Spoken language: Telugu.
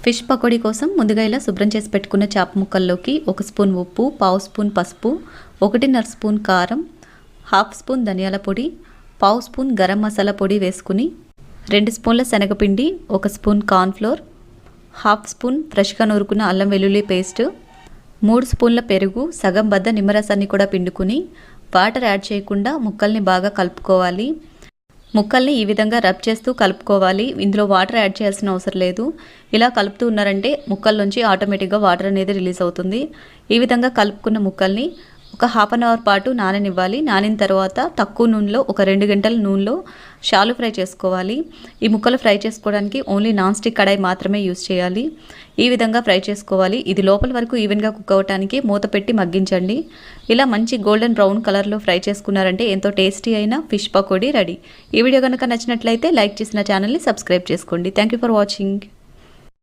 ఫిష్ పకోడీ కోసం ముందుగా ఇలా శుభ్రం చేసి పెట్టుకున్న చేప ముక్కల్లోకి 1 స్పూన్ ఉప్పు, 1/2 స్పూన్ పసుపు, 1.5 స్పూన్ కారం, 1/2 స్పూన్ ధనియాల పొడి, 1/2 స్పూన్ గరం మసాలా పొడి వేసుకుని 2 స్పూన్ల శనగపిండి, 1 స్పూన్ కార్న్ఫ్లోర్, 1/2 స్పూన్ ఫ్రెష్గా నూరుకున్న అల్లం వెల్లుల్లి పేస్ట్, 3 స్పూన్ల పెరుగు, సగం బద్ద నిమ్మరసాన్ని కూడా పిండుకుని వాటర్ యాడ్ చేయకుండా ముక్కల్ని బాగా కలుపుకోవాలి. ముక్కల్ని ఈ విధంగా రబ్ చేస్తూ కలుపుకోవాలి. ఇందులో వాటర్ యాడ్ చేయాల్సిన అవసరం లేదు. ఇలా కలుపుతూ ఉన్నారంటే ముక్కల నుంచి ఆటోమేటిక్గా వాటర్ అనేది రిలీజ్ అవుతుంది. ఈ విధంగా కలుపుకున్న ముక్కల్ని ఒక 1/2 అవర్ పాటు నాననివ్వాలి. నానిన తర్వాత తక్కువ నూనెలో ఒక 2 గంటల నూనెలో షాలు ఫ్రై చేసుకోవాలి. ఈ ముక్కలు ఫ్రై చేసుకోవడానికి ఓన్లీ నాన్ స్టిక్ కడాయి మాత్రమే యూజ్ చేయాలి. ఈ విధంగా ఫ్రై చేసుకోవాలి. ఇది లోపల వరకు ఈవెన్గా కుక్ అవ్వడానికి మూత పెట్టి మగ్గించండి. ఇలా మంచి గోల్డెన్ బ్రౌన్ కలర్లో ఫ్రై చేసుకున్నారంటే ఎంతో టేస్టీ అయిన ఫిష్ పకోడీ రెడీ. ఈ వీడియో కనుక నచ్చినట్లయితే లైక్ చేసిన ఛానల్ని సబ్స్క్రైబ్ చేసుకోండి. Thank you for watching.